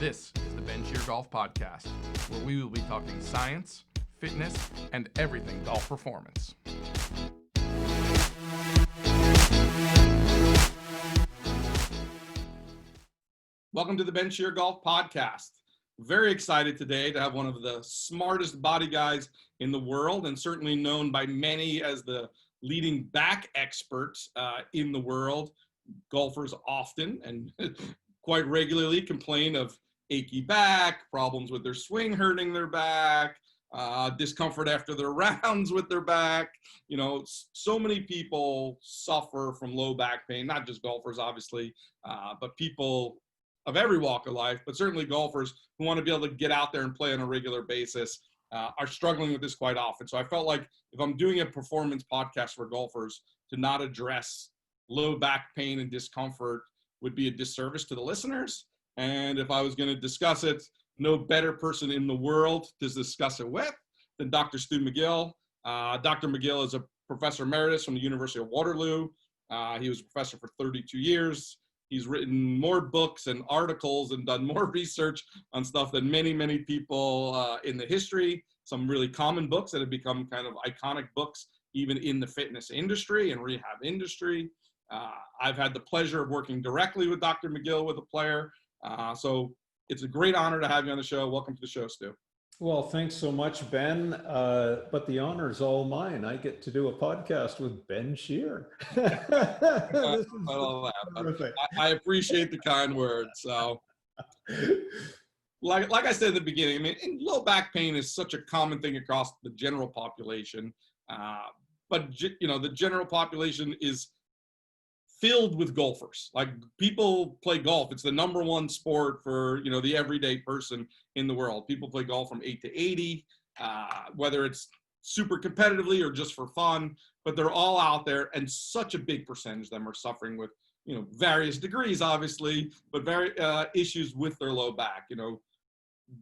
This is the BenShearGolf Podcast, where we will be talking science, fitness, and everything golf performance. Welcome to the BenShearGolf Podcast. Very excited today to have one of the smartest body guys in the world, and certainly known by many as the leading back expert in the world. Golfers often and quite regularly complain of achy back, problems with their swing hurting their back, discomfort after their rounds with their back. You know, so many people suffer from low back pain, not just golfers, obviously, but people of every walk of life, but certainly golfers who want to be able to get out there and play on a regular basis are struggling with this quite often. So I felt like if I'm doing a performance podcast for golfers, to not address low back pain and discomfort would be a disservice to the listeners. And if I was going to discuss it, no better person in the world to discuss it with than Dr. Stu McGill. Dr. McGill is a professor emeritus from the University of Waterloo. He was a professor for 32 years. He's written more books and articles and done more research on stuff than many, many people in the history. Some really common books that have become kind of iconic books, even in the fitness industry and rehab industry. I've had the pleasure of working directly with Dr. McGill with a player. So it's a great honor to have you on the show. Welcome to the show, Stu. Well, thanks so much, Ben. But the honor is all mine. I get to do a podcast with Ben Shear. I appreciate the kind words. So, like I said at the beginning, I mean, low back pain is such a common thing across the general population. But you know, the general population is filled with golfers. Like, people play golf. It's the number one sport for, you know, the everyday person in the world. People play golf from 8 to 80, whether it's super competitively or just for fun, but they're all out there, and such a big percentage of them are suffering with, you know, various degrees, obviously, but issues with their low back. You know,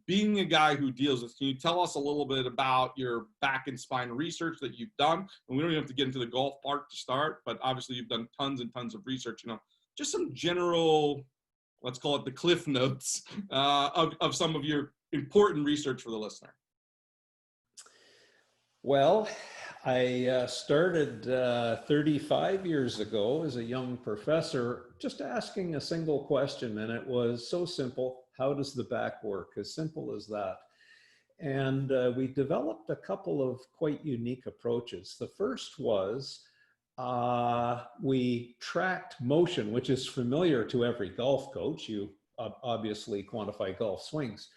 being a guy who deals with, can you tell us a little bit about your back and spine research that you've done? And we don't even have to get into the golf part to start, but obviously you've done tons and tons of research, you know, just some general, let's call it the cliff notes of some of your important research for the listener. Well, I started 35 years ago as a young professor, just asking a single question, and it was so simple: how does the back work? As simple as that. And we developed a couple of quite unique approaches. The first was we tracked motion, which is familiar to every golf coach. You obviously quantify golf swings,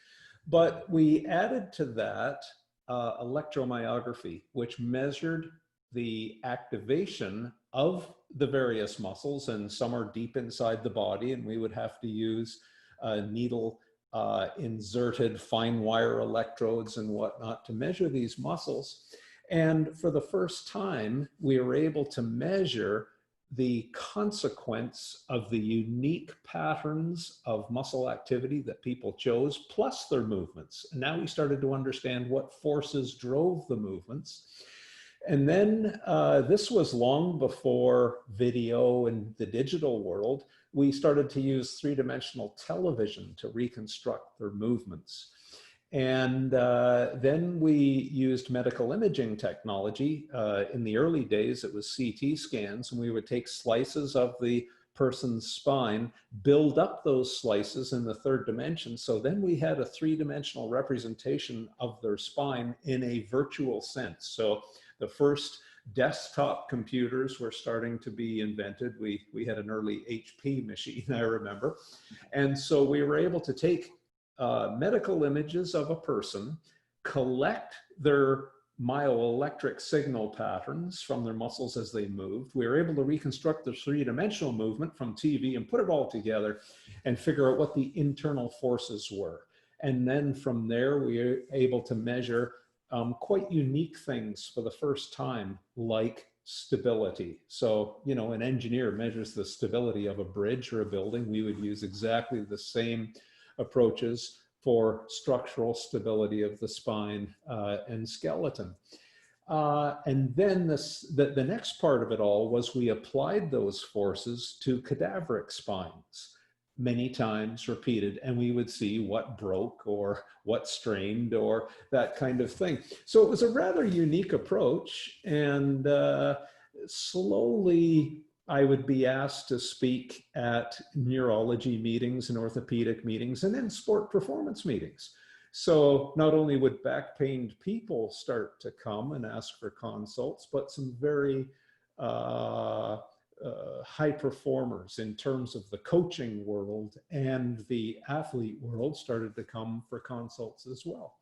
but we added to that electromyography, which measured the activation of the various muscles, and some are deep inside the body, and we would have to use needle inserted fine wire electrodes and whatnot to measure these muscles. And for the first time, we were able to measure the consequence of the unique patterns of muscle activity that people chose, plus their movements. And now we started to understand what forces drove the movements. And then this was long before video and the digital world. We started to use three-dimensional television to reconstruct their movements. And then we used medical imaging technology. In the early days, it was CT scans, and we would take slices of the person's spine, build up those slices in the third dimension. So then we had a three-dimensional representation of their spine in a virtual sense. So the first desktop computers were starting to be invented. We had an early HP machine, I remember. And so we were able to take medical images of a person, collect their myoelectric signal patterns from their muscles as they moved. We were able to reconstruct the three-dimensional movement from TV and put it all together and figure out what the internal forces were. And then from there, we were able to measure quite unique things for the first time, like stability. So, you know, an engineer measures the stability of a bridge or a building. We would use exactly the same approaches for structural stability of the spine and skeleton. And then the next part of it all was we applied those forces to cadaveric spines. many times repeated, and we would see what broke or what strained or that kind of thing. So it was a rather unique approach, and slowly I would be asked to speak at neurology meetings and orthopedic meetings and then sport performance meetings. So not only would back pained people start to come and ask for consults, but some very high performers in terms of the coaching world and the athlete world started to come for consults as well.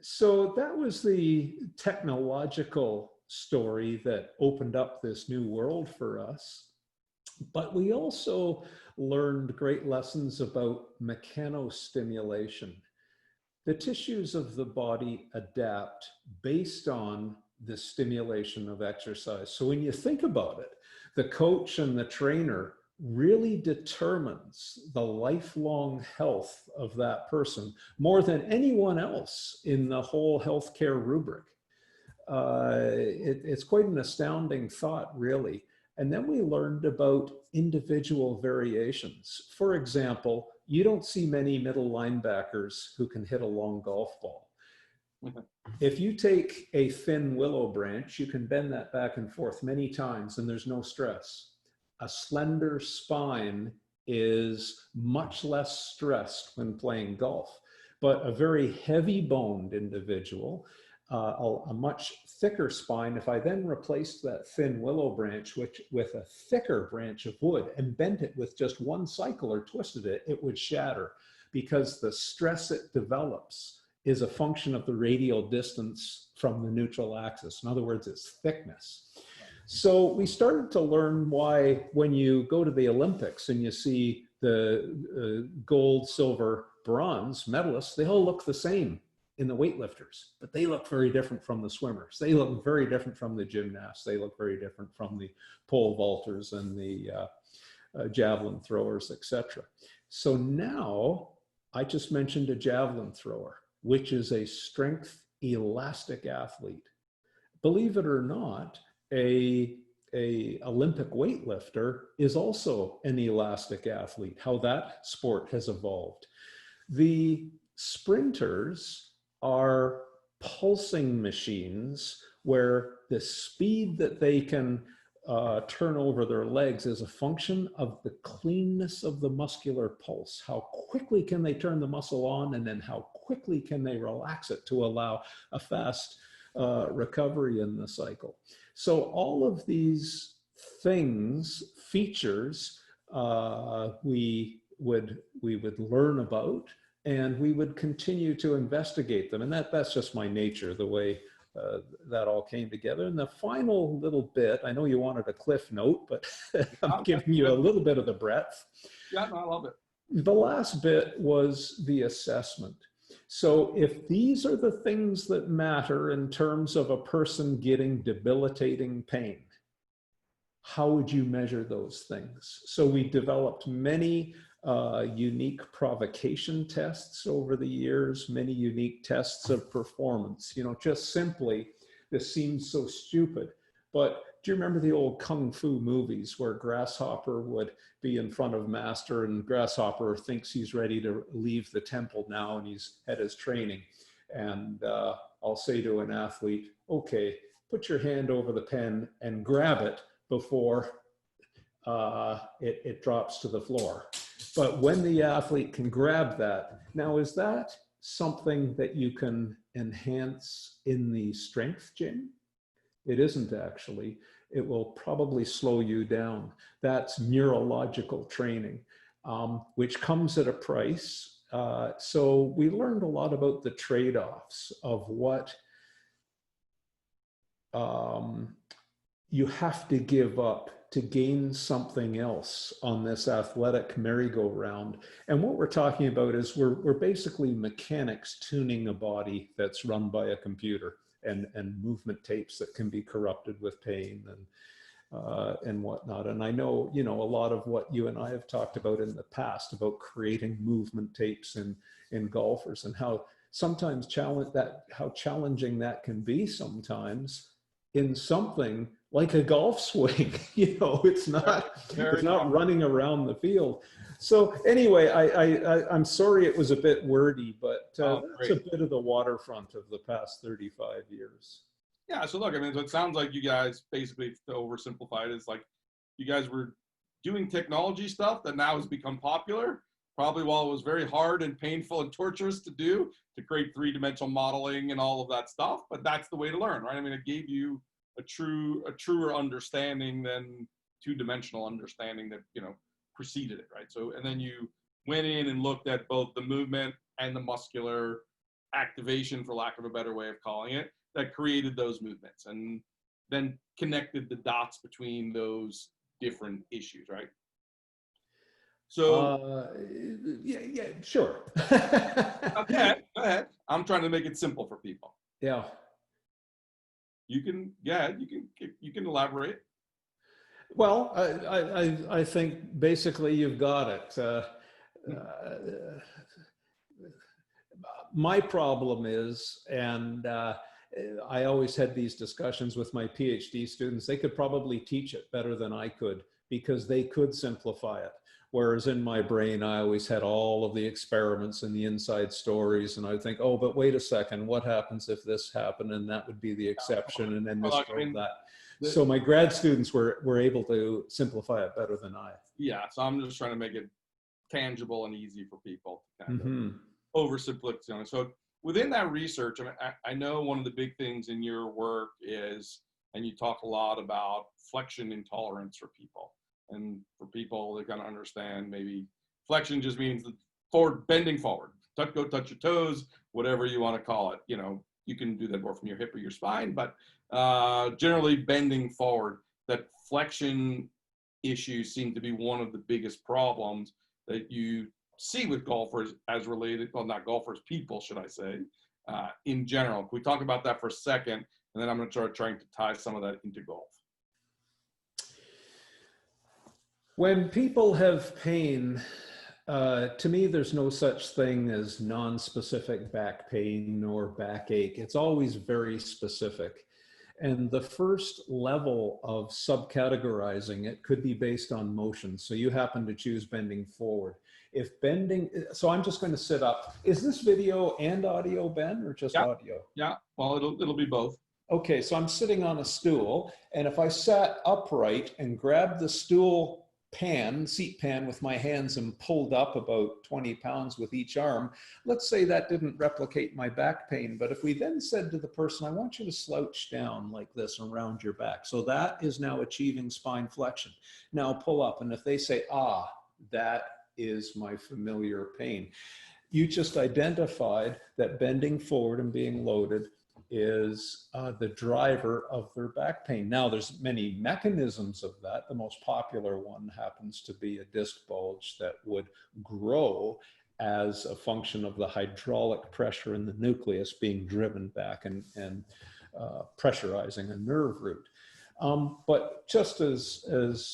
So that was the technological story that opened up this new world for us. But we also learned great lessons about mechanostimulation. The tissues of the body adapt based on the stimulation of exercise. So when you think about it, the coach and the trainer really determines the lifelong health of that person more than anyone else in the whole healthcare rubric. It's quite an astounding thought, really. And then we learned about individual variations. For example, you don't see many middle linebackers who can hit a long golf ball. If you take a thin willow branch, you can bend that back and forth many times and there's no stress. A slender spine is much less stressed when playing golf, but a very heavy boned individual, a much thicker spine, if I then replaced that thin willow branch with a thicker branch of wood and bent it with just one cycle or twisted it, it would shatter because the stress it develops is a function of the radial distance from the neutral axis. In other words, its thickness. So we started to learn why when you go to the Olympics and you see the gold, silver, bronze medalists, they all look the same in the weightlifters, but they look very different from the swimmers. They look very different from the gymnasts. They look very different from the pole vaulters and the javelin throwers, etc. So now I just mentioned a javelin thrower, which is a strength elastic athlete. Believe it or not, a Olympic weightlifter is also an elastic athlete, how that sport has evolved. The sprinters are pulsing machines where the speed that they can turn over their legs is a function of the cleanness of the muscular pulse. How quickly can they turn the muscle on, and then how quickly can they relax it to allow a fast recovery in the cycle. So all of these things, features, we would learn about, and we would continue to investigate them. And that's just my nature, the way that all came together. And the final little bit, I know you wanted a cliff note, but I'm giving you a little bit of the breadth. Yeah, no, I love it. The last bit was the assessment. So if these are the things that matter in terms of a person getting debilitating pain, how would you measure those things? So we developed many unique provocation tests over the years, many unique tests of performance. You know, just simply, this seems so stupid, but do you remember the old Kung Fu movies where Grasshopper would be in front of Master and Grasshopper thinks he's ready to leave the temple now and he's at his training. And I'll say to an athlete, okay, put your hand over the pen and grab it before it drops to the floor. But when the athlete can grab that, now is that something that you can enhance in the strength gym? It isn't actually. It will probably slow you down. That's neurological training, which comes at a price. So we learned a lot about the trade-offs of what you have to give up to gain something else on this athletic merry-go-round. And what we're talking about is we're basically mechanics tuning a body that's run by a computer, and movement tapes that can be corrupted with pain and whatnot. And I know, you know, a lot of what you and I have talked about in the past about creating movement tapes in golfers, and how sometimes how challenging that can be sometimes in something like a golf swing. It's not running around the field. So anyway, I'm sorry it was a bit wordy, but that's a bit of the waterfront of the past 35 years. Yeah, so look, I mean, so it sounds like you guys, basically, to oversimplify it, is like you guys were doing technology stuff that now has become popular, probably while it was very hard and painful and torturous to do, to create three-dimensional modeling and all of that stuff. But that's the way to learn, right? I mean, it gave you a truer understanding than two-dimensional understanding that, preceded it, right? So, and then you went in and looked at both the movement and the muscular activation, for lack of a better way of calling it, that created those movements, and then connected the dots between those different issues, right? So yeah, sure. okay, go ahead. I'm trying to make it simple for people. Yeah. You can elaborate. Well, I think basically you've got it. My problem is, and I always had these discussions with my PhD students, they could probably teach it better than I could because they could simplify it. Whereas in my brain, I always had all of the experiments and the inside stories. And I think, oh, but wait a second, what happens if this happened? And that would be the exception. And then this drove that. So my grad students were able to simplify it better than I. Yeah, so I'm just trying to make it tangible and easy for people to kind of oversimplify. So within that research, I mean, I know one of the big things in your work is, and you talk a lot about flexion intolerance for people. And for people that kind of understand, maybe flexion just means bending forward. Go touch your toes, whatever you want to call it. You can do that more from your hip or your spine, but generally bending forward. That flexion issues seem to be one of the biggest problems that you see with golfers as related, well, not golfers, people, should I say, in general. Can we talk about that for a second? And then I'm going to start trying to tie some of that into golf. When people have pain, to me, there's no such thing as non-specific back pain or backache. It's always very specific. And the first level of subcategorizing it could be based on motion. So you happen to choose bending forward. So I'm just going to sit up. Is this video and audio, Ben, or just audio? Yeah, well, it'll be both. Okay, so I'm sitting on a stool, and if I sat upright and grabbed the stool seat pan with my hands and pulled up about 20 pounds with each arm, let's say that didn't replicate my back pain. But if we then said to the person, I want you to slouch down like this around your back. So that is now achieving spine flexion. Now pull up. And if they say, that is my familiar pain. You just identified that bending forward and being loaded is the driver of their back pain. Now, there's many mechanisms of that. The most popular one happens to be a disc bulge that would grow as a function of the hydraulic pressure in the nucleus being driven back and pressurizing a nerve root. But just as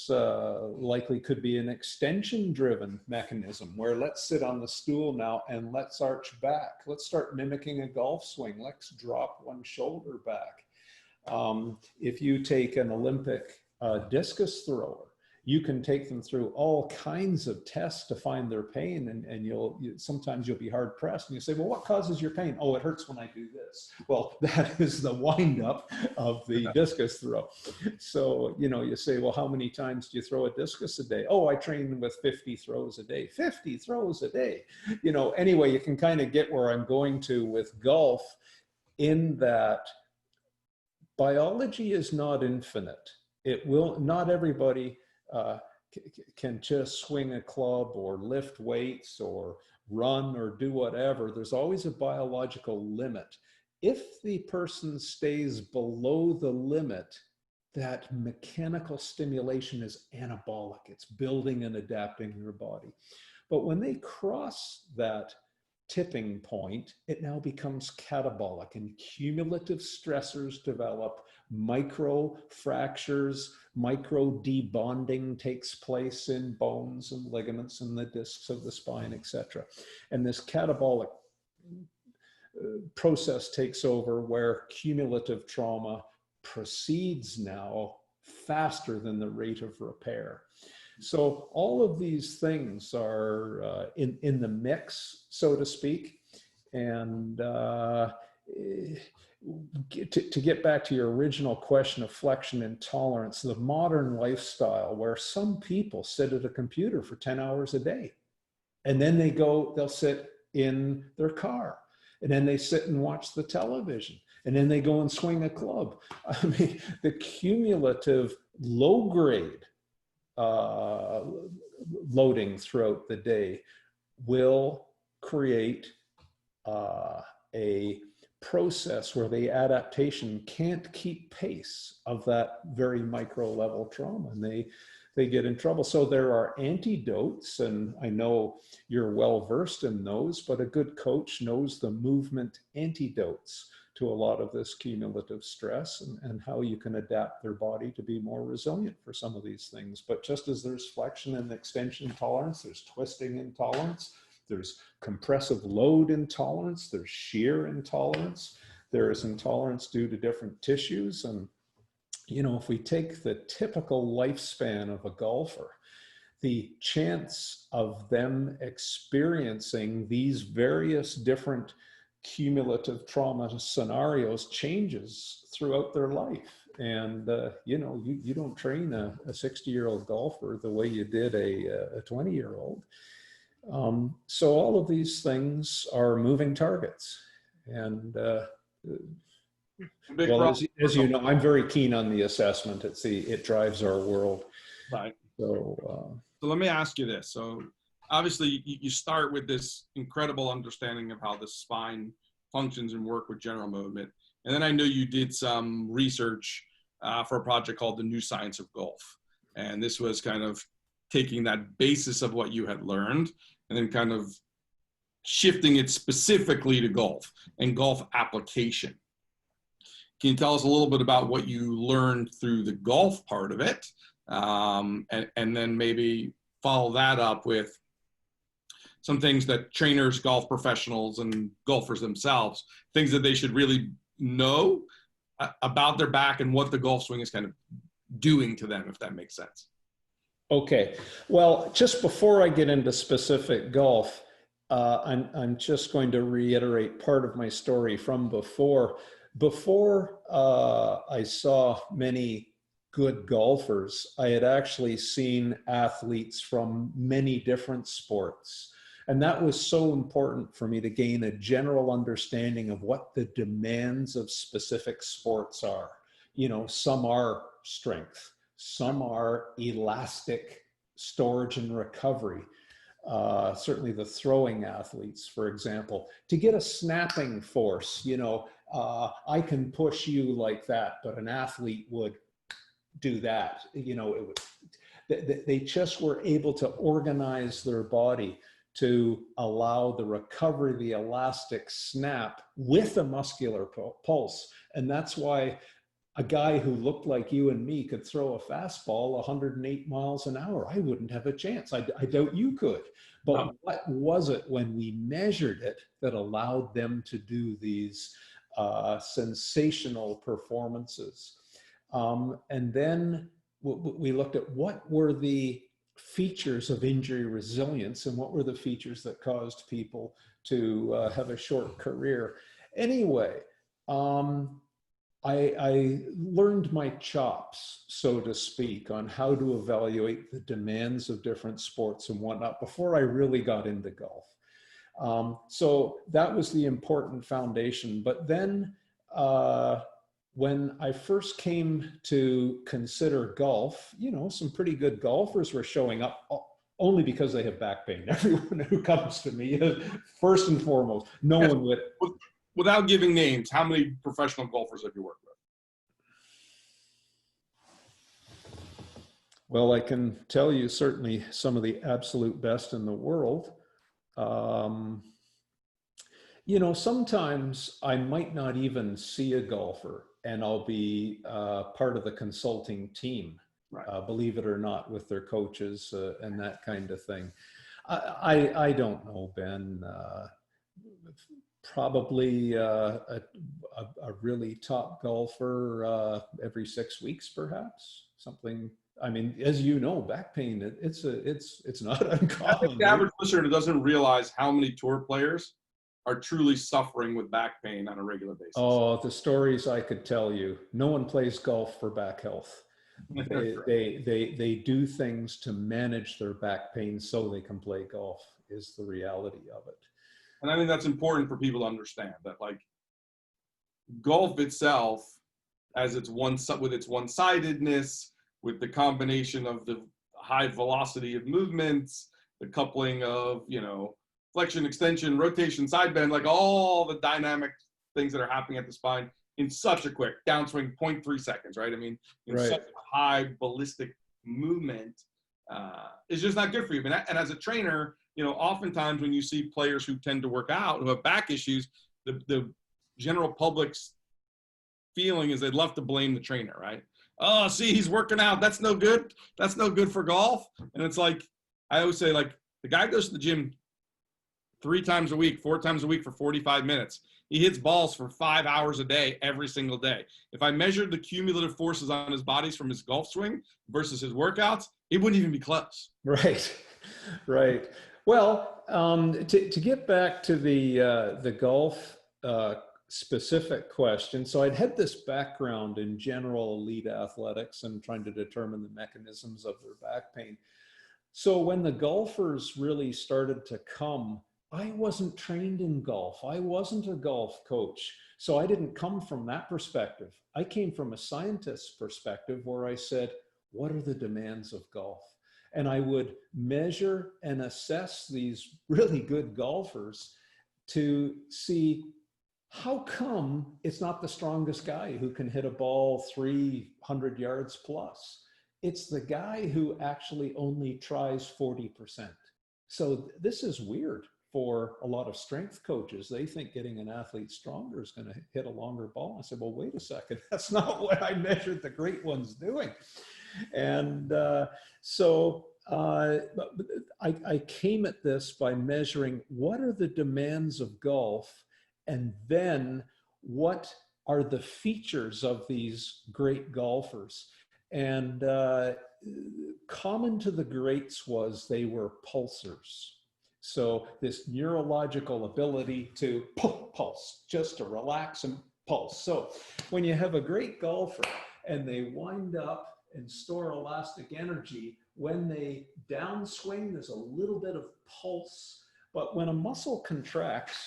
likely could be an extension-driven mechanism where let's sit on the stool now and let's arch back. Let's start mimicking a golf swing. Let's drop one shoulder back. If you take an Olympic discus thrower, you can take them through all kinds of tests to find their pain, and sometimes you'll be hard pressed and you say, well, what causes your pain? Oh, it hurts when I do this. Well, that is the wind up of the discus throw. So, you say, well, how many times do you throw a discus a day? Oh, I train with 50 throws a day. 50 throws a day. Anyway, you can kind of get where I'm going to with golf, in that biology is not infinite. Not everybody can just swing a club or lift weights or run or do whatever. There's always a biological limit. If the person stays below the limit, that mechanical stimulation is anabolic. It's building and adapting your body. But when they cross that tipping point, it now becomes catabolic, and cumulative stressors develop. Micro fractures, micro debonding takes place in bones and ligaments and the discs of the spine, etc. And this catabolic process takes over, where cumulative trauma precedes now faster than the rate of repair. So all of these things are in the mix, so to speak. And to get back to your original question of flexion intolerance, the modern lifestyle where some people sit at a computer for 10 hours a day, and then they'll sit in their car, and then they sit and watch the television, and then they go and swing a club. I mean, the cumulative low grade loading throughout the day will create a process where the adaptation can't keep pace of that very micro level trauma, and they get in trouble. So there are antidotes, and I know you're well versed in those, but a good coach knows the movement antidotes to a lot of this cumulative stress, and how you can adapt their body to be more resilient for some of these things. But just as there's flexion and extension intolerance, there's twisting intolerance, there's compressive load intolerance, there's shear intolerance, there is intolerance due to different tissues. And, you know, if we take the typical lifespan of a golfer, the chance of them experiencing these various different cumulative trauma scenarios changes throughout their life. And, you know, you don't train a 60-year-old golfer the way you did a 20-year-old. So all of these things are moving targets. And well, as you know, I'm very keen on the assessment. It drives our world. Right. So let me ask you this. So obviously you start with this incredible understanding of how the spine functions and work with general movement. And then I know you did some research for a project called The New Science of Golf. And this was kind of taking that basis of what you had learned and then kind of shifting it specifically to golf and golf application. Can you tell us a little bit about what you learned through the golf part of it? And then maybe follow that up with some things that trainers, golf professionals, and golfers themselves, things that they should really know about their back and what the golf swing is kind of doing to them, if that makes sense. Okay. Well, just before I get into specific golf, I'm just going to reiterate part of my story from before. Before I saw many good golfers, I had actually seen athletes from many different sports. And that was so important for me to gain a general understanding of what the demands of specific sports are. You know, some are strength, some are elastic storage and recovery. Certainly the throwing athletes, for example, to get a snapping force, you know, I can push you like that, but an athlete would do that. You know, they just were able to organize their body to allow the recovery, the elastic snap with a muscular pulse. And that's why a guy who looked like you and me could throw a fastball 108 miles an hour. I wouldn't have a chance. I doubt you could. But what was it when we measured it that allowed them to do these sensational performances? And then we looked at what were the features of injury resilience and what were the features that caused people to have a short career. Anyway, I learned my chops, so to speak, on how to evaluate the demands of different sports and whatnot before I really got into golf. So that was the important foundation. But then when I first came to consider golf, you know, some pretty good golfers were showing up only because they have back pain. Everyone who comes to me, first and foremost, no one would. Without giving names, how many professional golfers have you worked with? Well, I can tell you certainly some of the absolute best in the world. You know, sometimes I might not even see a golfer and I'll be part of the consulting team, right. Believe it or not, with their coaches and that kind of thing. I don't know, Ben. Probably a really top golfer every 6 weeks, perhaps. something. I mean, as you know, back pain, it's not I think uncommon. the average listener doesn't realize how many tour players are truly suffering with back pain on a regular basis. Oh, the stories I could tell you. No one plays golf for back health. They do things to manage their back pain so they can play golf, is the reality of it. And I think that's important for people to understand that, like, golf itself, as its with its one-sidedness, with the combination of the high velocity of movements, the coupling of, you know, flexion, extension, rotation, side bend, like all the dynamic things that are happening at the spine in such a quick downswing, 0.3 seconds, right? I mean, in such a high ballistic movement, is just not good for you. And as a trainer, you know, oftentimes when you see players who tend to work out, who have back issues, the general public's feeling is they'd love to blame the trainer, right? Oh, see, he's working out. That's no good. That's no good for golf. And it's like, I always say, like, the guy goes to the gym 3 times a week, 4 times a week for 45 minutes. He hits balls for 5 hours a day, every single day. If I measured the cumulative forces on his bodies from his golf swing versus his workouts, it wouldn't even be close. Right, right. Well, to get back to the golf specific question, so I'd had this background in general elite athletics and trying to determine the mechanisms of their back pain. So when the golfers really started to come, I wasn't trained in golf. I wasn't a golf coach. So I didn't come from that perspective. I came from a scientist's perspective where I said, what are the demands of golf? And I would measure and assess these really good golfers to see how come it's not the strongest guy who can hit a ball 300 yards plus. It's the guy who actually only tries 40%. So this is weird for a lot of strength coaches. They think getting an athlete stronger is going to hit a longer ball. I said, well, wait a second. That's not what I measured the great ones doing. And so I came at this by measuring what are the demands of golf, and then what are the features of these great golfers. And common to the greats was they were pulsers. So this neurological ability to pulse, just to relax and pulse. So when you have a great golfer and they wind up and store elastic energy, when they downswing, there's a little bit of pulse. But when a muscle contracts,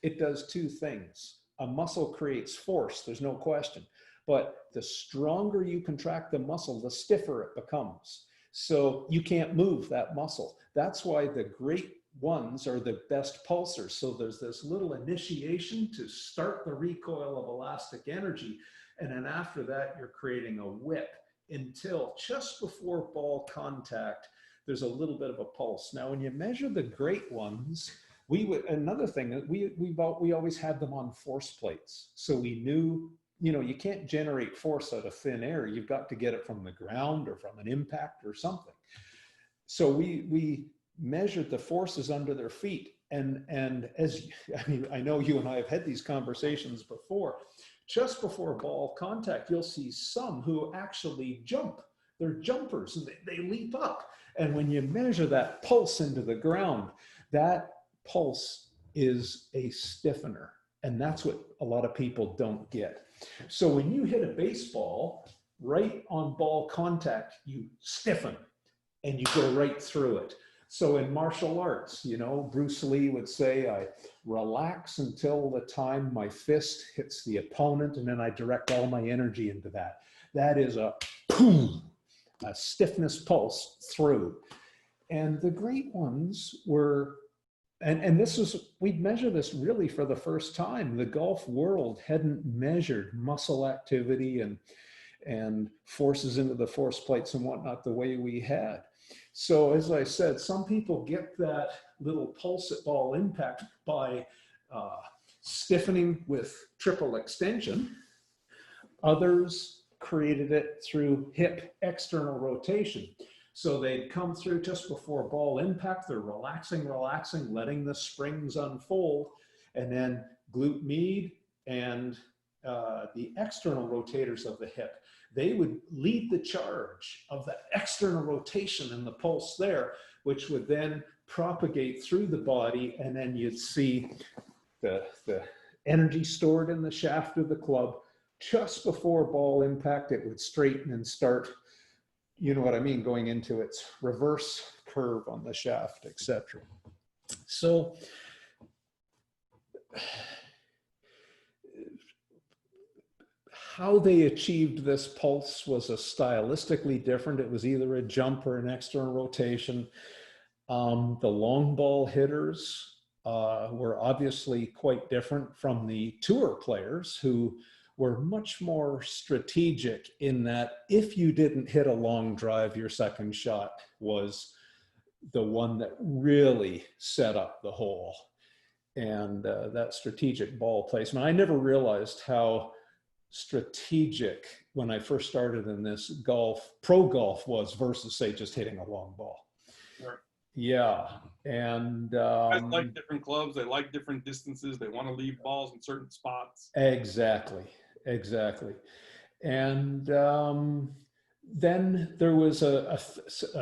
it does 2 things. A muscle creates force, there's no question. But the stronger you contract the muscle, the stiffer it becomes. So you can't move that muscle. That's why the great ones are the best pulsers. So there's this little initiation to start the recoil of elastic energy. And then after that, you're creating a whip until just before ball contact, there's a little bit of a pulse. Now, when you measure the great ones, another thing, we always had them on force plates. So we knew, you know, you can't generate force out of thin air. You've got to get it from the ground or from an impact or something. So we measured the forces under their feet. And as, I mean, I know you and I have had these conversations before. Just before ball contact, you'll see some who actually jump. They're jumpers and they leap up. And when you measure that pulse into the ground, that pulse is a stiffener. And that's what a lot of people don't get. So when you hit a baseball, right on ball contact, you stiffen and you go right through it. So in martial arts, you know, Bruce Lee would say, I relax until the time my fist hits the opponent, and then I direct all my energy into that. That is a boom, a stiffness pulse through. And the great ones were, and this was, we'd measure this really for the first time. The golf world hadn't measured muscle activity and forces into the force plates and whatnot the way we had. So as I said, some people get that little pulse at ball impact by stiffening with triple extension. Others created it through hip external rotation. So they'd come through just before ball impact, they're relaxing, letting the springs unfold, and then glute med and the external rotators of the hip. they would lead the charge of the external rotation and the pulse there, which would then propagate through the body, and then you'd see the energy stored in the shaft of the club. Just before ball impact, it would straighten and start, you know what I mean, going into its reverse curve on the shaft, etc. So how they achieved this pulse was a stylistically different. It was either a jump or an external rotation. The long ball hitters were obviously quite different from the tour players, who were much more strategic in that if you didn't hit a long drive, your second shot was the one that really set up the hole. And that strategic ball placement, I never realized how strategic when I first started in this pro golf was versus, say, just hitting a long ball. Sure. Yeah. And guys like different clubs, they like different distances, they want to leave balls in certain spots. Exactly. And then there was a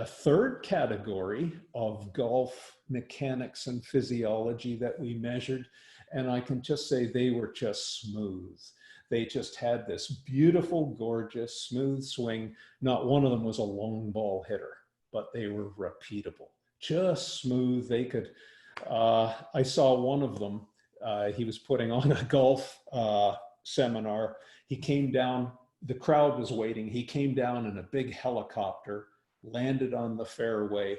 third category of golf mechanics and physiology that we measured, and I can just say they were just smooth. They just had this beautiful, gorgeous, smooth swing. Not one of them was a long ball hitter, but they were repeatable, just smooth. They could, I saw one of them, he was putting on a golf seminar. He came down, the crowd was waiting. He came down in a big helicopter, landed on the fairway,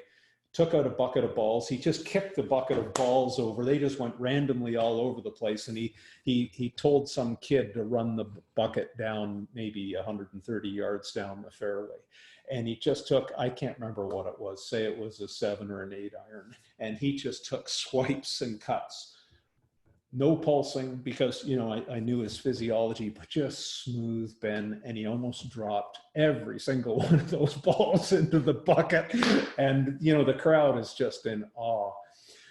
took out a bucket of balls. He just kicked the bucket of balls over. They just went randomly all over the place. And he told some kid to run the bucket down maybe 130 yards down the fairway. And he just took, I can't remember what it was, say it was a 7 or an 8 iron. And he just took swipes and cuts. No pulsing, because, you know, I knew his physiology, but just smooth, Ben. And he almost dropped every single one of those balls into the bucket. And, you know, the crowd is just in awe.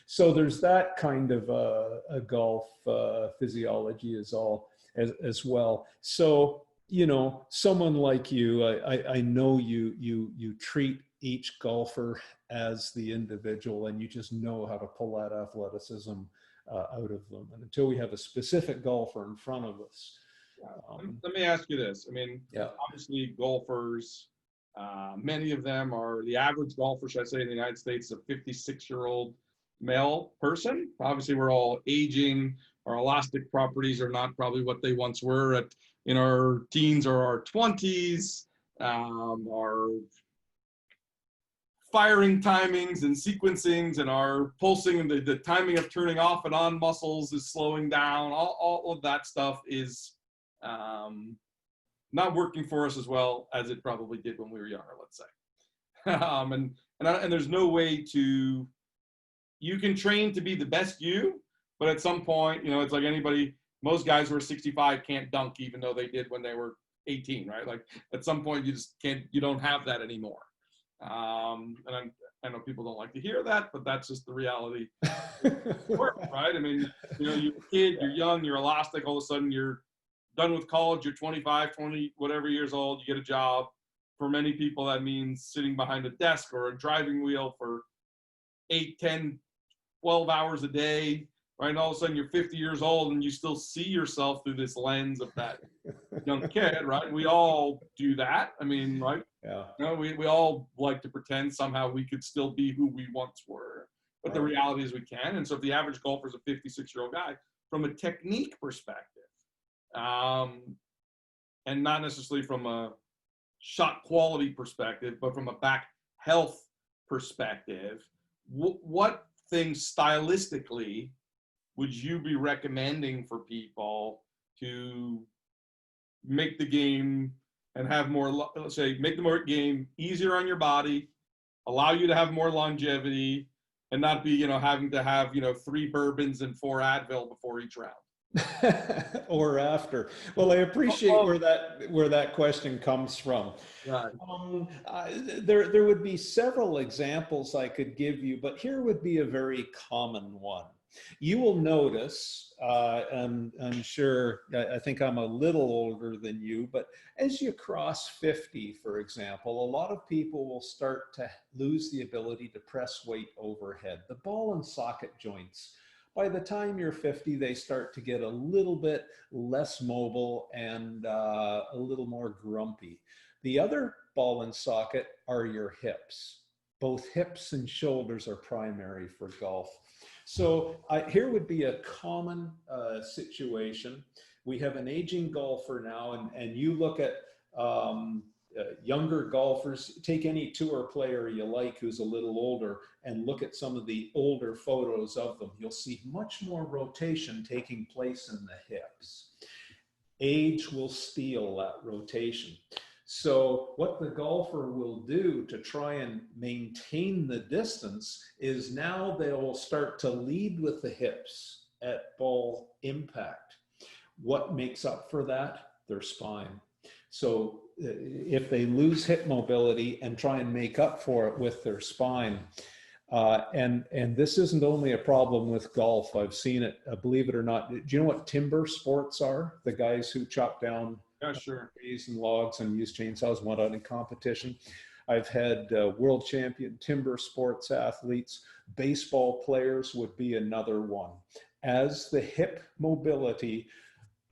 So there's that kind of a golf physiology as well. So, you know, someone like you, I know you treat each golfer as the individual, and you just know how to pull that athleticism out of them. And until we have a specific golfer in front of us. Let me ask you this. I mean, obviously golfers, many of them are, the average golfer, should I say, in the United States, is a 56-year-old male person. Obviously, we're all aging. Our elastic properties are not probably what they once were in our teens or our 20s. Our firing timings and sequencings and our pulsing and the timing of turning off and on muscles is slowing down. All of that stuff is not working for us as well as it probably did when we were younger, let's say. And there's no way to, you can train to be the best you, but at some point, you know, it's like anybody, most guys who are 65 can't dunk even though they did when they were 18, right? Like at some point you just can't, you don't have that anymore. And I know people don't like to hear that, but that's just the reality. Right? I mean, you know, you're a kid, you're young, you're elastic, all of a sudden you're done with college, you're 25, 20, whatever years old, you get a job. For many people, that means sitting behind a desk or a driving wheel for 8, 10, 12 hours a day, right? And all of a sudden you're 50 years old and you still see yourself through this lens of that young kid, right? We all do that. I mean, right? Yeah. You know, we all like to pretend somehow we could still be who we once were, but the reality is we can. And so if the average golfer is a 56-year-old guy, from a technique perspective, and not necessarily from a shot quality perspective, but from a back health perspective, what things stylistically would you be recommending for people to make the game and have more, let's say, make the game easier on your body, allow you to have more longevity, and not be, you know, having to have, you know, 3 bourbons and 4 Advil before each round? Or after. Well, I appreciate where that question comes from. Right. There would be several examples I could give you, but here would be a very common one. You will notice, and I'm sure, I think I'm a little older than you, but as you cross 50, for example, a lot of people will start to lose the ability to press weight overhead. The ball and socket joints, by the time you're 50, they start to get a little bit less mobile and a little more grumpy. The other ball and socket are your hips. Both hips and shoulders are primary for golf. So here would be a common situation. We have an aging golfer now, and you look at younger golfers, take any tour player you like who's a little older and look at some of the older photos of them. You'll see much more rotation taking place in the hips. Age will steal that rotation. So what the golfer will do to try and maintain the distance is now they will start to lead with the hips at ball impact. What makes up for that? Their spine. So if they lose hip mobility and try and make up for it with their spine, and this isn't only a problem with golf, I've seen it, believe it or not. Do you know what timber sports are? The guys who chop down trees and logs and use chainsaws and went out in competition. I've had world champion timber sports athletes. Baseball players would be another one. As the hip mobility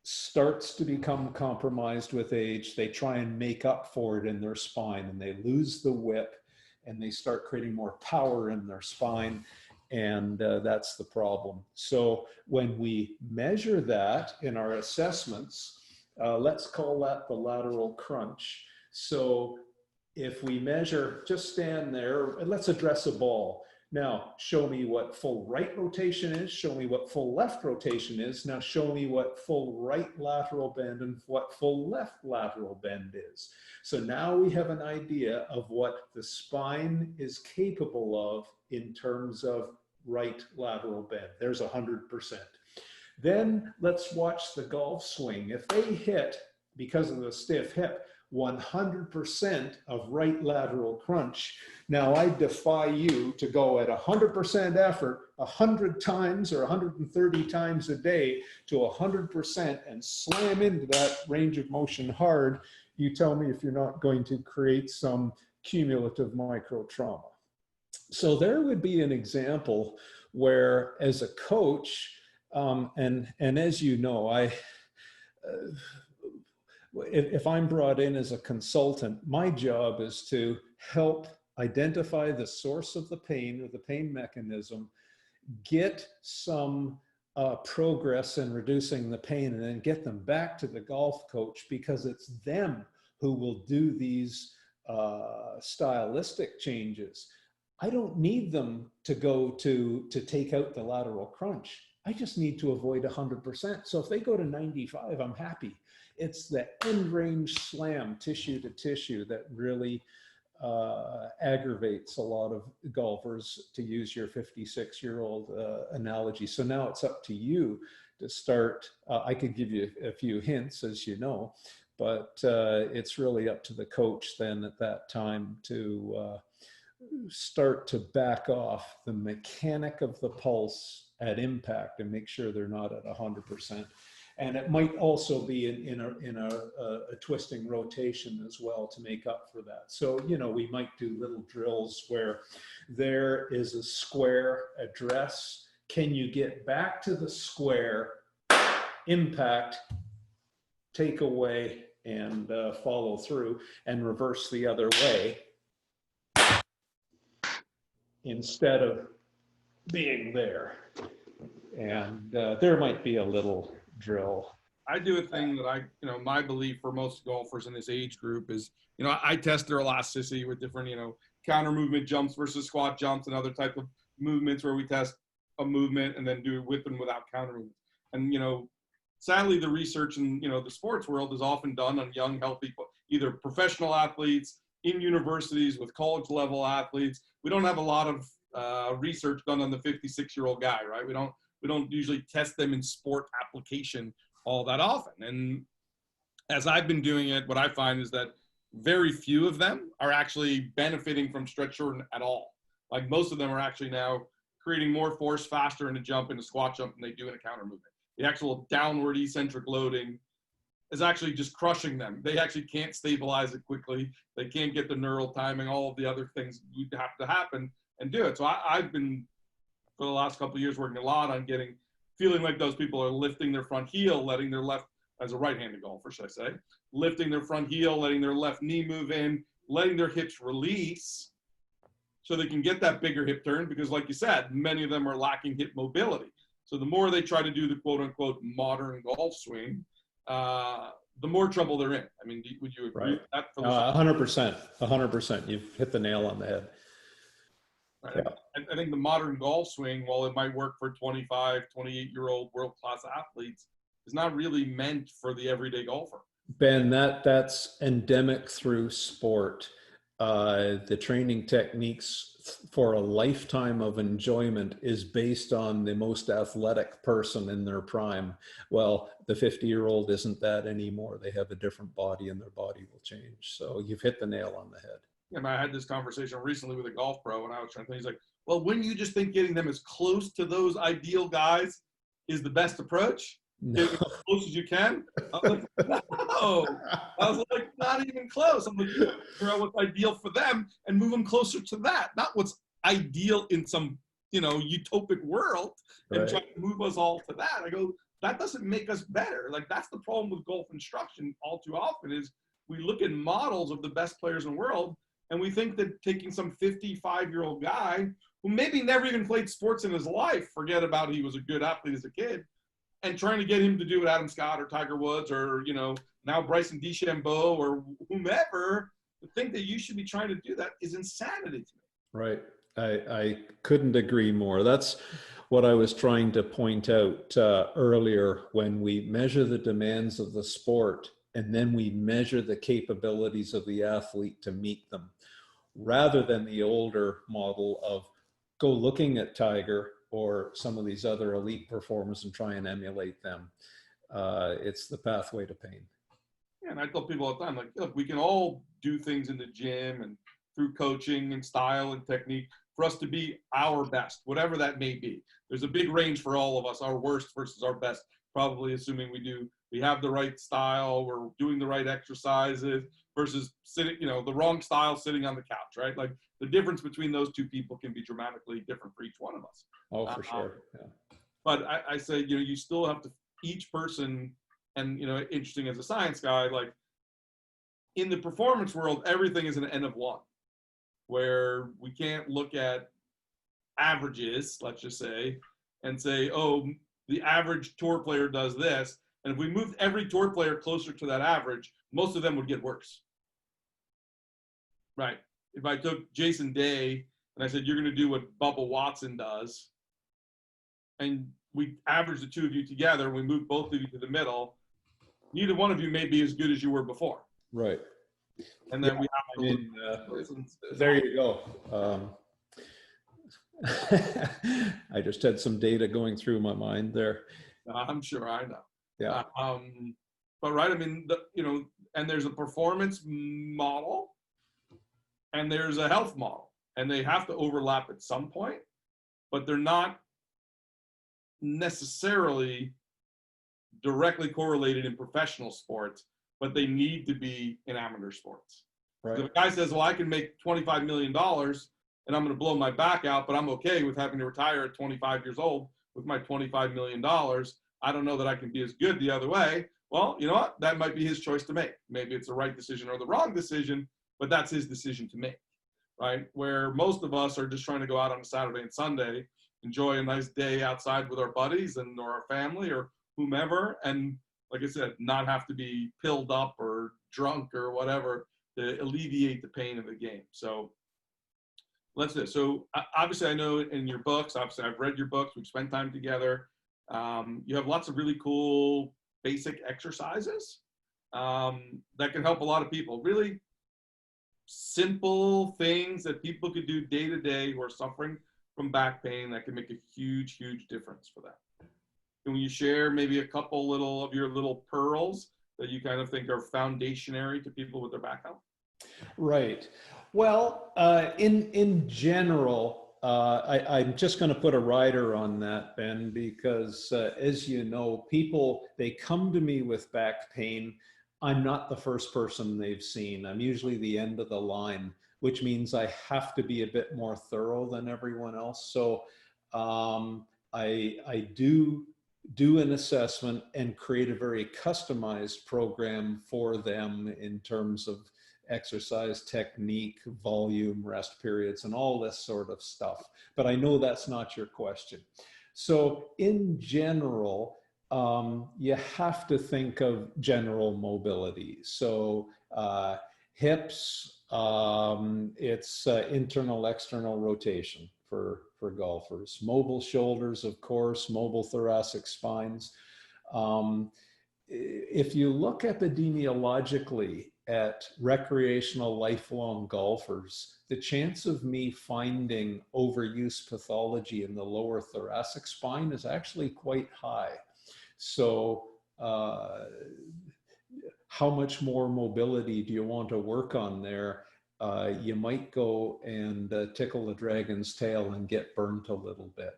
starts to become compromised with age, they try and make up for it in their spine, and they lose the whip, and they start creating more power in their spine, and that's the problem. So when we measure that in our assessments, let's call that the lateral crunch. So if we measure, just stand there, and let's address a ball. Now, show me what full right rotation is, show me what full left rotation is, now show me what full right lateral bend and what full left lateral bend is. So now we have an idea of what the spine is capable of in terms of right lateral bend. There's 100%. Then let's watch the golf swing. If they hit, because of the stiff hip, 100% of right lateral crunch, now I defy you to go at 100% effort 100 times or 130 times a day to 100% and slam into that range of motion hard. You tell me if you're not going to create some cumulative micro trauma. So there would be an example where, as a coach, and as you know, if I'm brought in as a consultant, my job is to help identify the source of the pain or the pain mechanism, get some progress in reducing the pain, and then get them back to the golf coach, because it's them who will do these stylistic changes. I don't need them to go to take out the lateral crunch. I just need to avoid 100%. So if they go to 95, I'm happy. It's the end range slam, tissue to tissue, that really aggravates a lot of golfers, to use your 56-year-old analogy. So now it's up to you to start. I could give you a few hints, as you know, but it's really up to the coach then at that time to start to back off the mechanic of the pulse at impact and make sure they're not at 100%. And it might also be in a twisting rotation as well to make up for that. So, you know, we might do little drills where there is a square address. Can you get back to the square, impact, take away, and follow through, and reverse the other way, instead of being there? And there might be a little drill. I do a thing that my belief for most golfers in this age group is, I test their elasticity with different, counter movement jumps versus squat jumps and other type of movements where we test a movement and then do it with and without counter movements. And, sadly, the research in, the sports world is often done on young, healthy, either professional athletes, in universities with college level athletes. We don't have a lot of research done on the 56-year-old guy, right? We don't usually test them in sport application all that often. And as I've been doing it, what I find is that very few of them are actually benefiting from stretch shortening at all. Like, most of them are actually now creating more force faster in a jump, in a squat jump, than they do in a counter movement. The actual downward eccentric loading is actually just crushing them. They actually can't stabilize it quickly. They can't get the neural timing, all of the other things would have to happen and do it. So I've been, for the last couple of years, working a lot on feeling like those people are lifting their front heel, letting their left, as a right-handed golfer, should I say, lifting their front heel, letting their left knee move in, letting their hips release so they can get that bigger hip turn, because like you said, many of them are lacking hip mobility. So the more they try to do the quote-unquote modern golf swing, the more trouble they're in. I mean, would you agree with that? 100%. You've hit the nail on the head. Right? Yeah. I think the modern golf swing, while it might work for 25, 28-year-old world-class athletes, is not really meant for the everyday golfer. Ben, that's endemic through sport. The training techniques for a lifetime of enjoyment is based on the most athletic person in their prime. Well, the 50-year-old isn't that anymore. They have a different body and their body will change. So you've hit the nail on the head. And I had this conversation recently with a golf pro, and I was trying to think, he's like, well, wouldn't you just think getting them as close to those ideal guys is the best approach? No. Get as close as you can? I was like, no. I was like, not even close. I'm like, figure out what's ideal for them and move them closer to that, not what's ideal in some, utopic world, and right. try to move us all to that. I go, that doesn't make us better. Like, that's the problem with golf instruction all too often, is we look at models of the best players in the world, and we think that taking some 55-year-old guy who maybe never even played sports in his life, forget about he was a good athlete as a kid, and trying to get him to do what Adam Scott or Tiger Woods or, now Bryson DeChambeau or whomever, to think that you should be trying to do that is insanity to me. Right. I couldn't agree more. That's what I was trying to point out earlier. When we measure the demands of the sport and then we measure the capabilities of the athlete to meet them, rather than the older model of go looking at Tiger or some of these other elite performers and try and emulate them. It's the pathway to pain. Yeah, and I tell people all the time, like, look, we can all do things in the gym and through coaching and style and technique for us to be our best, whatever that may be. There's a big range for all of us, our worst versus our best, probably assuming we have the right style, we're doing the right exercises versus sitting, the wrong style sitting on the couch, right? Like, the difference between those two people can be dramatically different for each one of us. Oh, for sure. Yeah. But I say, you still have to, each person, and, interesting as a science guy, like, in the performance world, everything is an N of one, where we can't look at averages, let's just say, and say, oh, the average tour player does this. And if we moved every tour player closer to that average, most of them would get worse. Right. If I took Jason Day and I said, you're going to do what Bubba Watson does, and we average the two of you together, and we move both of you to the middle, neither one of you may be as good as you were before. Right. And then we have to there you go. I just had some data going through my mind there. I'm sure, I know. Yeah. But right, I mean, and there's a performance model and there's a health model, and they have to overlap at some point, but they're not necessarily directly correlated in professional sports, but they need to be in amateur sports. Right. So if a guy says, well, I can make $25 million and I'm going to blow my back out, but I'm okay with having to retire at 25 years old with my $25 million. I don't know that I can be as good the other way. Well, you know what? That might be his choice to make. Maybe it's the right decision or the wrong decision, but that's his decision to make, right? Where most of us are just trying to go out on a Saturday and Sunday, enjoy a nice day outside with our buddies or our family or whomever, and like I said, not have to be pilled up or drunk or whatever to alleviate the pain of the game. So let's do it. So obviously I know in your books, obviously I've read your books, we've spent time together. You have lots of really cool basic exercises that can help a lot of people. Really simple things that people could do day to day who are suffering from back pain that can make a huge, huge difference for them. Can you share maybe a couple of your little pearls that you kind of think are foundationary to people with their back health? Right. Well, in general, I'm just going to put a rider on that, Ben, because as you know, people, they come to me with back pain. I'm not the first person they've seen. I'm usually the end of the line, which means I have to be a bit more thorough than everyone else. So I do an assessment and create a very customized program for them in terms of exercise technique, volume, rest periods, and all this sort of stuff. But I know that's not your question. So in general, you have to think of general mobility. So hips, it's internal, external rotation for golfers. Mobile shoulders, of course, mobile thoracic spines. If you look epidemiologically at recreational lifelong golfers, the chance of me finding overuse pathology in the lower thoracic spine is actually quite high. So how much more mobility do you want to work on there? You might go and tickle the dragon's tail and get burnt a little bit.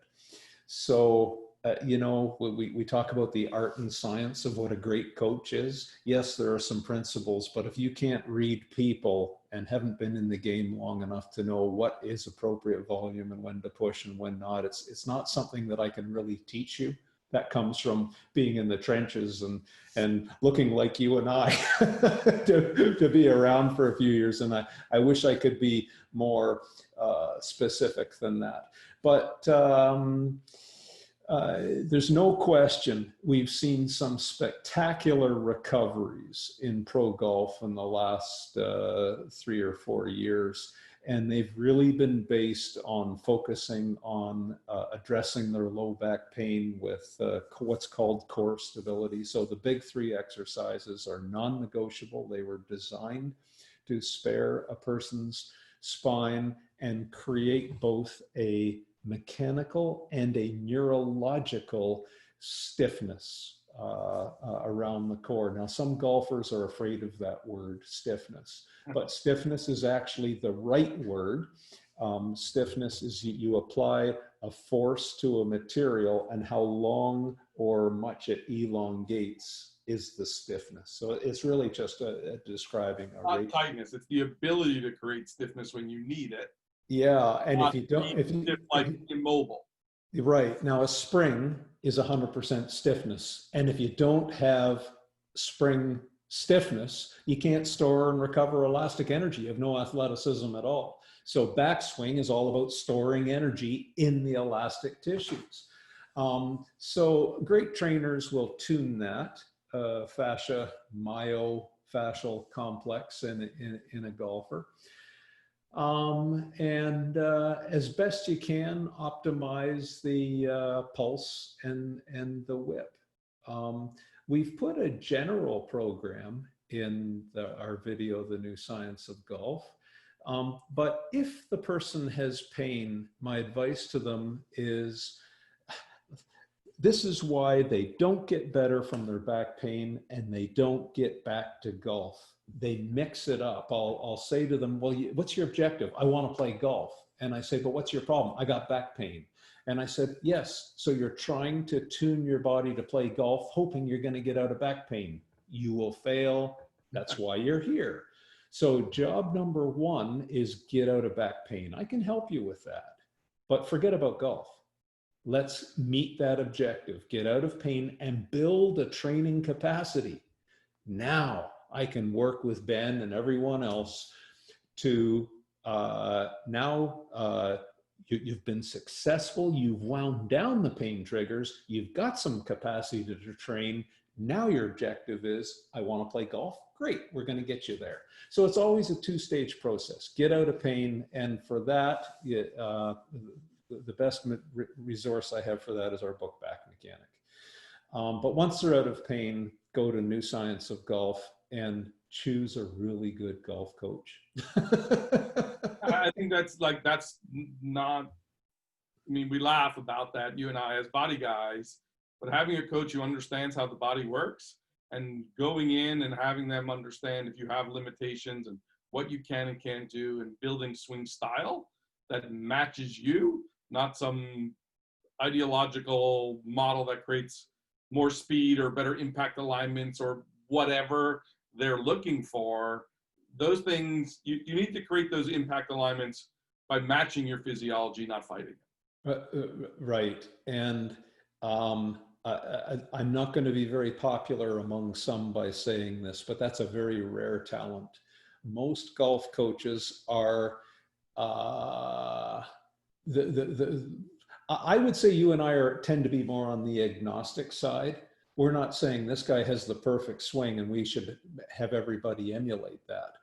So, you know, we talk about the art and science of what a great coach is. Yes, there are some principles, but if you can't read people and haven't been in the game long enough to know what is appropriate volume and when to push and when not, it's not something that I can really teach you. That comes from being in the trenches and looking like you and I to be around for a few years. And I wish I could be more specific than that. But there's no question we've seen some spectacular recoveries in pro golf in the last 3 or 4 years. And they've really been based on focusing on addressing their low back pain with what's called core stability. So the big 3 exercises are non-negotiable. They were designed to spare a person's spine and create both a mechanical and a neurological stiffness around the core. Now, some golfers are afraid of that word, stiffness, but stiffness is actually the right word. Stiffness is you apply a force to a material, and how long or much it elongates is the stiffness. So it's really just describing a not tightness. It's the ability to create stiffness when you need it. Yeah, and Not if you don't, if you like immobile. right now, a spring is 100% stiffness, and if you don't have spring stiffness, you can't store and recover elastic energy. You have no athleticism at all. So backswing is all about storing energy in the elastic tissues. So great trainers will tune that fascia myofascial complex in a golfer. And as best you can, optimize the pulse and the whip. We've put a general program in our video, The New Science of Golf. But if the person has pain, my advice to them is, this is why they don't get better from their back pain and they don't get back to golf. They mix it up. I'll say to them, well, what's your objective? I want to play golf. And I say, but what's your problem? I got back pain. And I said, yes, so you're trying to tune your body to play golf, hoping you're going to get out of back pain. You will fail. That's why you're here. So job number 1 is get out of back pain. I can help you with that, but forget about golf. Let's meet that objective, get out of pain and build a training capacity. Now I can work with Ben and everyone else to you've been successful, you've wound down the pain triggers, you've got some capacity to train. Now your objective is, I want to play golf. Great, we're going to get you there. So it's always a 2-stage process. Get out of pain, and for that, the best resource I have for that is our book, Back Mechanic. But once they're out of pain, go to New Science of Golf and choose a really good golf coach. I think that's not, I mean, we laugh about that, you and I as body guys, but having a coach who understands how the body works and going in and having them understand if you have limitations and what you can and can't do and building swing style, that matches you, not some ideological model that creates more speed or better impact alignments or whatever they're looking for. Those things, you need to create those impact alignments by matching your physiology, not fighting it. Right. And I'm not going to be very popular among some by saying this, but that's a very rare talent. Most golf coaches are, I would say you and I tend to be more on the agnostic side. We're not saying this guy has the perfect swing and we should have everybody emulate that.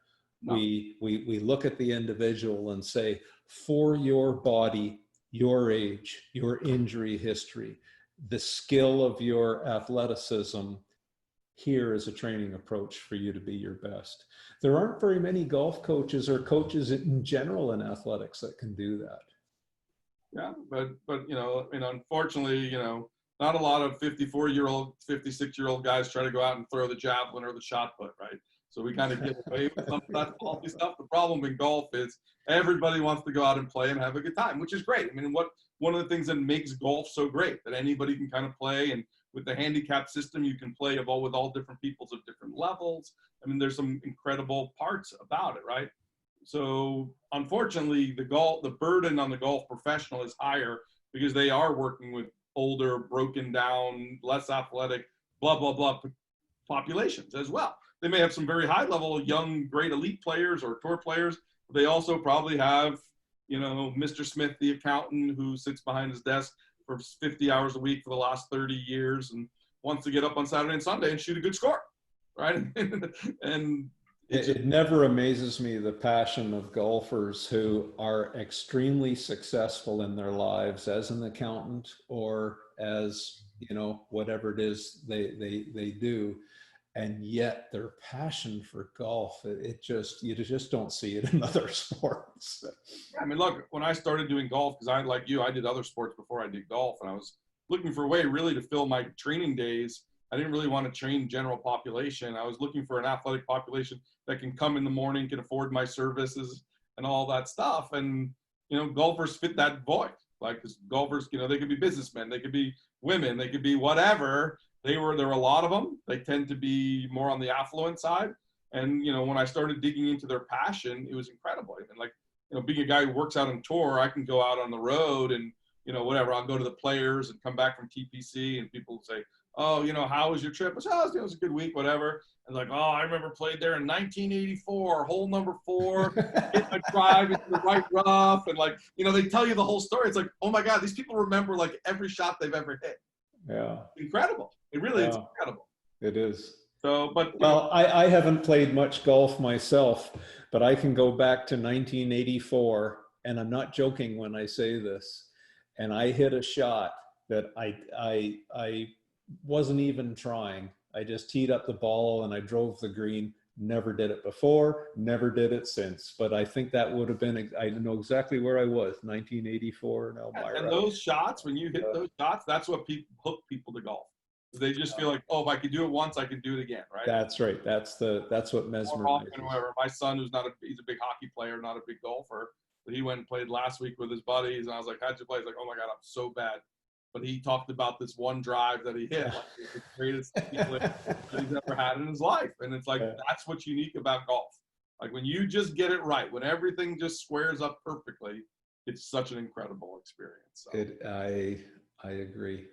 No. We look at the individual and say, for your body, your age, your injury history, the skill of your athleticism, here is a training approach for you to be your best. There aren't very many golf coaches or coaches in general in athletics that can do that. Yeah, but unfortunately, not a lot of 54-year-old, 56-year-old guys try to go out and throw the javelin or the shot put, right? So we kind of get away with some of that faulty stuff. The problem in golf is everybody wants to go out and play and have a good time, which is great. I mean, one of the things that makes golf so great, that anybody can kind of play, and with the handicap system, you can play with all different peoples of different levels. I mean, there's some incredible parts about it, right? So unfortunately, the burden on the golf professional is higher because they are working with older, broken down, less athletic, blah, blah, blah populations as well. They may have some very high level, young, great elite players or tour players. But they also probably have, Mr. Smith, the accountant, who sits behind his desk for 50 hours a week for the last 30 years and wants to get up on Saturday and Sunday and shoot a good score, right? And it never amazes me the passion of golfers who are extremely successful in their lives as an accountant or as, whatever it is they do. And yet their passion for golf, you just don't see it in other sports. Yeah, I mean, look, when I started doing golf, because I did other sports before I did golf, and I was looking for a way really to fill my training days. I didn't really want to train general population. I was looking for an athletic population that can come in the morning, can afford my services and all that stuff. And, golfers fit that void. Like, 'cause golfers, they could be businessmen, they could be women, they could be whatever. There were a lot of them. They tend to be more on the affluent side. And, when I started digging into their passion, it was incredible. And being a guy who works out on tour, I can go out on the road and, whatever, I'll go to the Players and come back from TPC and people say, oh, how was your trip? I said, oh, it was a good week, whatever. And like, oh, I remember played there in 1984, hole number 4, hit my drive into the right rough. And they tell you the whole story. It's like, oh my God, these people remember every shot they've ever hit. Yeah. Incredible. It really is incredible. It is. So, but I haven't played much golf myself, but I can go back to 1984, and I'm not joking when I say this. And I hit a shot that I wasn't even trying. I just teed up the ball and I drove the green. Never did it before, never did it since. But I think that would have been, I know exactly where I was, 1984 in Elmira. And those shots, when you hit those shots, that's what hook people to golf. They just feel like, oh, if I could do it once, I can do it again, right? That's right. That's what mesmerizes. My son, he's a big hockey player, not a big golfer, but he went and played last week with his buddies, and I was like, how'd you play? He's like, oh my God, I'm so bad. But he talked about this one drive that he hit, like the greatest that he's ever had in his life. And it's like, that's what's unique about golf. Like when you just get it right, when everything just squares up perfectly, it's such an incredible experience. So. I agree.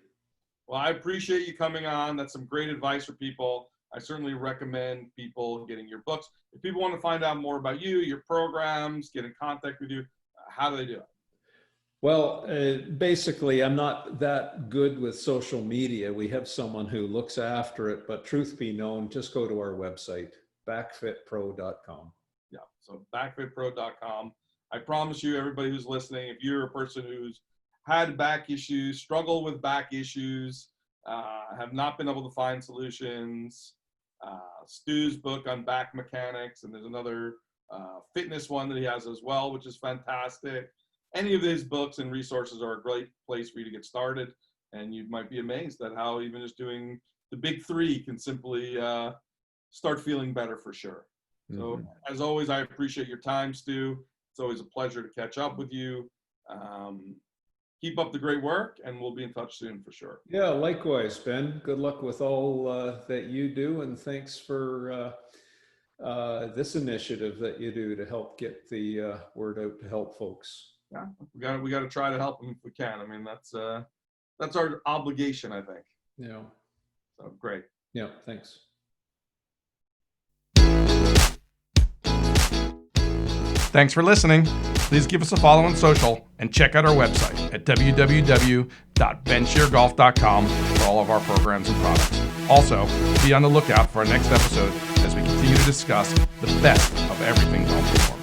Well, I appreciate you coming on. That's some great advice for people. I certainly recommend people getting your books. If people want to find out more about you, your programs, get in contact with you, how do they do it? Well, basically, I'm not that good with social media. We have someone who looks after it, but truth be known, just go to our website, backfitpro.com. Yeah, so backfitpro.com. I promise you, everybody who's listening, if you're a person who's had back issues, struggle with back issues, have not been able to find solutions, Stu's book on back mechanics, and there's another fitness one that he has as well, which is fantastic. Any of these books and resources are a great place for you to get started, and you might be amazed at how even just doing the big 3 can simply start feeling better for sure. So as always, I appreciate your time, Stu, It's always a pleasure to catch up with you. Keep up the great work, and we'll be in touch soon for sure. Yeah, likewise, Ben. Good luck with all that you do, and thanks for this initiative that you do to help get the word out to help folks. Yeah, we got to try to help them if we can. I mean, that's our obligation, I think. Yeah. So great. Yeah, thanks. Thanks for listening. Please give us a follow on social and check out our website at www.BenShearGolf.com for all of our programs and products. Also, be on the lookout for our next episode as we continue to discuss the best of everything golf performance.